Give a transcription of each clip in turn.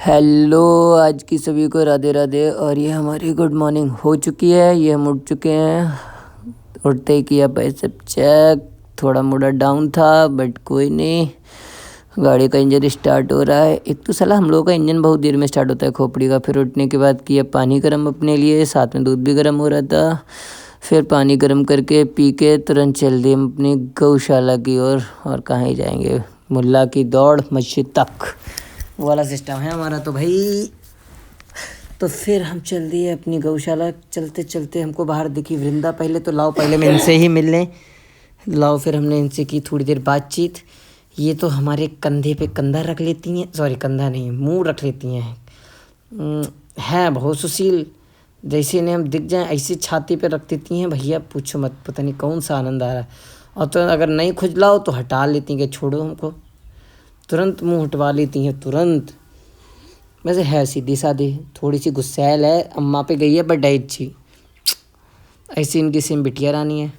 Hello, आज की सभी को राधे राधे। और ये हमारी गुड मॉर्निंग हो चुकी है। ये हम उठ चुके हैं। उठते ही किया बाइसेप चेक। थोड़ा मूड डाउन था बट कोई नहीं। गाड़ी का इंजन स्टार्ट हो रहा है। एक तो साला हम लोगों का इंजन बहुत देर में स्टार्ट होता है खोपड़ी का। फिर उठने के बाद किया पानी गर्म अपने लिए, साथ में दूध भी गर्म हो रहा था। फिर पानी गर्म करके पी के तुरंत चल दिए हम अपनी गौशाला की ओर। और कहाँ ही जाएंगे, मुल्ला की दौड़ मस्जिद तक, वो वाला सिस्टम है हमारा तो भाई। तो फिर हम चल दिए अपनी गौशाला। चलते चलते हमको बाहर दिखी वृंदा। पहले तो लाओ, पहले मैं इनसे ही मिल लें। लाओ, फिर हमने इनसे की थोड़ी देर बातचीत। ये तो हमारे कंधे पे कंधा रख लेती हैं, सॉरी कंधा नहीं, मुंह रख लेती हैं। है बहुत सुशील। जैसे इन्हें हम दिख जाएं ऐसे छाती पे रख देती हैं, भैया पूछो मत, पता नहीं कौन सा आनंद आ रहा है। और तो अगर नहीं खुजलाओ तो हटा लेती हैं कि छोड़ो हमको, तुरंत मुंह हटवा लेती हैं तुरंत। वैसे है सीधी सादी, थोड़ी सी गुस्सैल है, अम्मा पे गई है बट है अच्छी। ऐसी इनकी सेम बिटिया रानी है।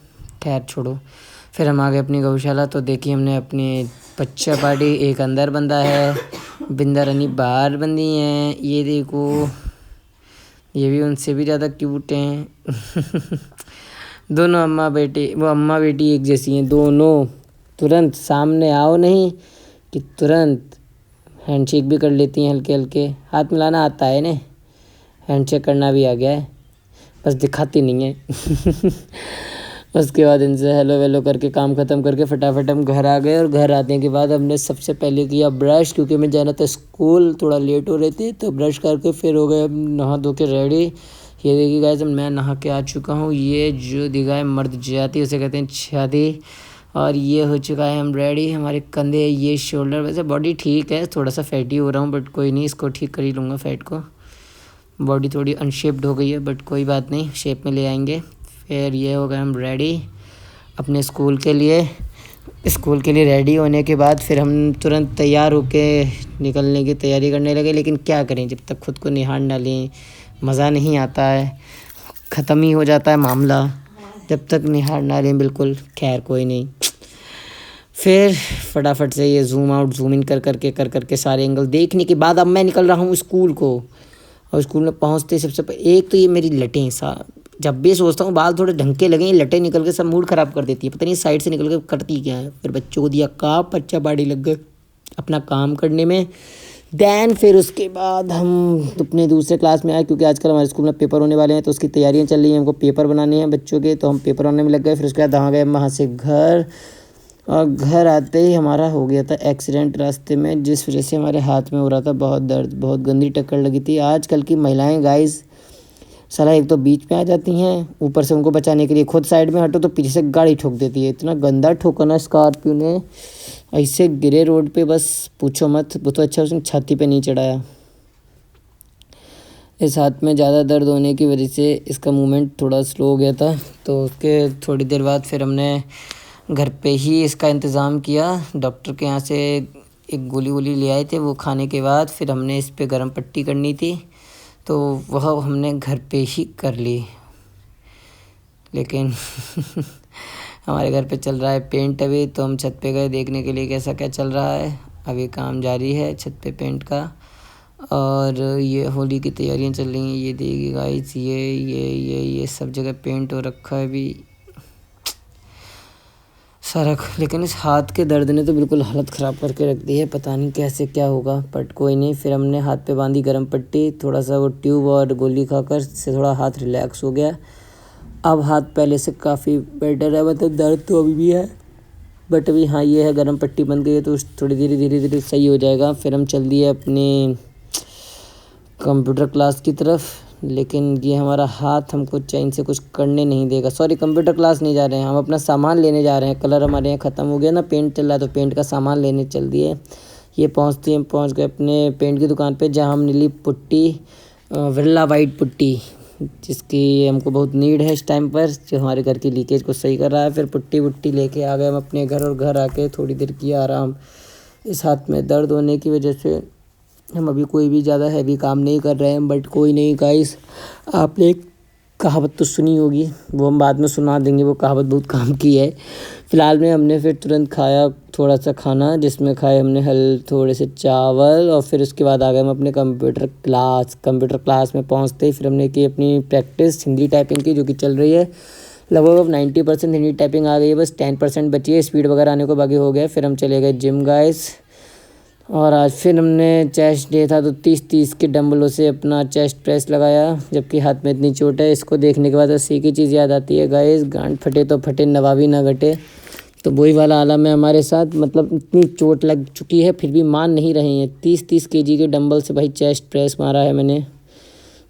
खैर छोड़ो। फिर हम आ गए अपनी गौशाला। तो देखिए हमने अपनी बच्चा पार्टी, एक अंदर बंधा है, बिंदा रानी बाहर बंधी हैं। ये देखो, ये भी उनसे भी ज़्यादा क्यूट हैं। दोनों अम्मा बेटी, वो अम्मा बेटी एक जैसी हैं दोनों। तुरंत सामने आओ नहीं कि तुरंत हैंडशेक भी कर लेती हैं, हल्के हल्के हाथ मिलाना आता है इन्हें, हैंडशेक करना भी आ गया है, बस दिखाती नहीं है। उसके बाद इनसे हेलो वेलो करके काम ख़त्म करके फटाफट हम घर आ गए। और घर आने के बाद हमने सबसे पहले किया ब्रश, क्योंकि मैं जाना था स्कूल, थोड़ा लेट हो रहे थे। तो ब्रश करके फिर हो गए हम नहा धो के रेडी। ये देखिए गाइस, मैं नहा के आ चुका हूँ। ये जो दिखा है मर्द जाति, उसे कहते हैं शादी। और ये हो चुका है हम रेडी। हमारे कंधे, ये शोल्डर, वैसे बॉडी ठीक है, थोड़ा सा फैटी हो रहा हूँ बट कोई नहीं, इसको ठीक कर ही लूँगा फैट को। बॉडी थोड़ी अनशेप्ड हो गई है बट कोई बात नहीं, शेप में ले आएंगे। फिर ये हो गए हम रेडी अपने स्कूल के लिए। स्कूल के लिए रेडी होने के बाद फिर हम तुरंत तैयार होके निकलने की तैयारी करने लगे। लेकिन क्या करें, जब तक खुद को निहार ना लें मज़ा नहीं आता है, ख़त्म ही हो जाता है मामला जब तक निहार ना लें बिल्कुल। खैर कोई नहीं। फिर फटाफट से ये जूम आउट जूम इन कर करके सारे एंगल देखने के बाद अब मैं निकल रहा हूँ स्कूल को। और स्कूल में पहुँचते सबसे एक तो ये मेरी लटें, जब भी सोचता हूँ बाल थोड़े ढंग के लगे, लटें निकल के सब मूड ख़राब कर देती है, पता नहीं साइड से निकल के करती क्या है। फिर बच्चों को दिया काप, बच्चा बाड़ी लग गए अपना काम करने में। दैन फिर उसके बाद हम अपने दूसरे क्लास में आए, क्योंकि आजकल हमारे स्कूल में पेपर होने वाले हैं तो उसकी तैयारियां चल रही हैं, हमको पेपर बनाने हैं बच्चों के, तो हम पेपर बनाने में लग गए। फिर उसके बाद वहाँ गए वहाँ से घर। और घर आते ही हमारा हो गया था एक्सीडेंट रास्ते में, जिस वजह से हमारे हाथ में हो रहा था बहुत दर्द, बहुत गंदी टक्कर लगी थी। आजकल की महिलाएं गाइस साला एक तो बीच में आ जाती हैं, ऊपर से उनको बचाने के लिए खुद साइड में हटो तो पीछे से गाड़ी ठोक देती है। इतना गंदा ठोका ना स्कॉर्पियो ने, ऐसे गिरे रोड पे बस पूछो मत। वो तो अच्छा उसने छाती पे नहीं चढ़ाया। इस हाथ में ज़्यादा दर्द होने की वजह से इसका मूवमेंट थोड़ा स्लो हो गया था। तो उसके थोड़ी देर बाद फिर हमने घर पे ही इसका इंतज़ाम किया। डॉक्टर के यहाँ से एक गोली वोली ले आए थे, वो खाने के बाद फिर हमने इस पे गर्म पट्टी करनी थी, तो वह हमने घर पे ही कर ली। लेकिन हमारे घर पे चल रहा है पेंट अभी, तो हम छत पे गए देखने के लिए कैसा क्या चल रहा है। अभी काम जारी है छत पे पेंट का। और ये होली की तैयारियां चल रही हैं। ये देखिए गाइस, ये सब जगह पेंट हो रखा है अभी सारा। लेकिन इस हाथ के दर्द ने तो बिल्कुल हालत ख़राब करके रख दी है, पता नहीं कैसे क्या होगा बट कोई नहीं। फिर हमने हाथ पे बांधी गर्म पट्टी, थोड़ा सा वो ट्यूब और गोली खाकर से थोड़ा हाथ रिलैक्स हो गया। अब हाथ पहले से काफ़ी बेटर है, मतलब दर्द तो अभी भी है बट अभी हाँ ये है गर्म पट्टी बन गई है तो थोड़ी धीरे धीरे सही हो जाएगा। फिर हम चल दिए अपने कंप्यूटर क्लास की तरफ। लेकिन ये हमारा हाथ हमको चैन से कुछ करने नहीं देगा। सॉरी, कंप्यूटर क्लास नहीं जा रहे हैं हम, अपना सामान लेने जा रहे हैं। कलर हमारे यहाँ ख़त्म हो गया ना, पेंट चल रहा है तो पेंट का सामान लेने चल दिए। ये पहुँच गए अपने पेंट की दुकान पे, जहाँ हमने ली पुट्टी, विरला वाइट पुट्टी, जिसकी हमको बहुत नीड है इस टाइम पर, जो हमारे घर की लीकेज को सही कर रहा है। फिर पुट्टी वुट्टी लेके आ गए हम अपने घर। और घर आके थोड़ी देर किया आराम। इस हाथ में दर्द होने की वजह से हम अभी कोई भी ज़्यादा हैवी काम नहीं कर रहे हैं बट कोई नहीं गाइस, आपने कहावत तो सुनी होगी, वो हम बाद में सुना देंगे, वो कहावत बहुत काम की है। फ़िलहाल में हमने फिर तुरंत खाया थोड़ा सा खाना, जिसमें खाए हमने थोड़े से चावल, और फिर उसके बाद आ गए हम अपने कंप्यूटर क्लास में पहुंचते ही फिर हमने की अपनी प्रैक्टिस हिंदी टाइपिंग की, जो कि चल रही है लगभग। अब 90% हिंदी टाइपिंग आ गई है, बस 10% बची है, स्पीड वगैरह आने को बाकी हो गया। फिर हम चले गए जिम गाइस, और आज फिर हमने चेस्ट डे था तो 30-30 के डंबलों से अपना चेस्ट प्रेस लगाया, जबकि हाथ में इतनी चोट है। इसको देखने के बाद बस एक ही चीज़ याद आती है गाइस, गांड फटे तो फटे, नवाबी ना घटे। तो वही वाला आलम है हमारे साथ, मतलब इतनी चोट लग चुकी है फिर भी मान नहीं रहे हैं। 30-30 केजी के डंबल से भाई चेस्ट प्रेस मारा है मैंने,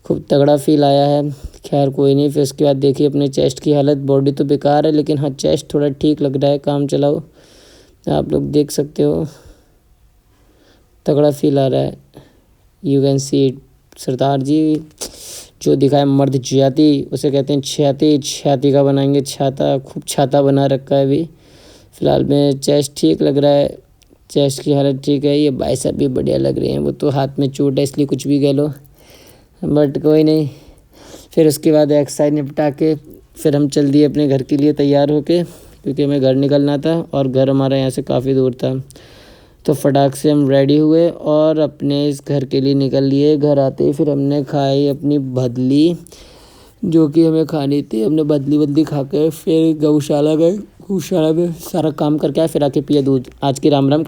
खूब तगड़ा फील आया है। खैर कोई नहीं, फिर उसके बाद देखिए अपने चेस्ट की हालत, बॉडी तो बेकार है लेकिन हाँ चेस्ट थोड़ा ठीक लग रहा है, काम चलाओ। आप लोग देख सकते हो, तगड़ा फील आ रहा है। You can see it. Sardar ji जो दिखाए मर्द जियाती, उसे कहते हैं छाती, छाती का बनाएंगे छाता, खूब छाता बना रखा है अभी। फ़िलहाल में चेस्ट ठीक लग रहा है, चेस्ट की हालत ठीक है। ये बाइसेप भी बढ़िया लग रहे हैं, वो तो हाथ में चोट है इसलिए कुछ भी कह लो, बट कोई नहीं। फिर उसके बाद एक्सरसाइज निपटा के फिर हम चल दिए अपने घर के लिए तैयार होके, क्योंकि हमें घर निकलना था और घर हमारा यहाँ से काफ़ी दूर था। तो फटाक से हम रेडी हुए और अपने इस घर के लिए निकल लिए। घर आते ही फिर हमने खाई अपनी भदली, जो कि हमें खानी थी। हमने बदली खा के फिर गौशाला गए, गौशाला में सारा काम करके आए, फिर आके पिया दूध। आज की राम राम।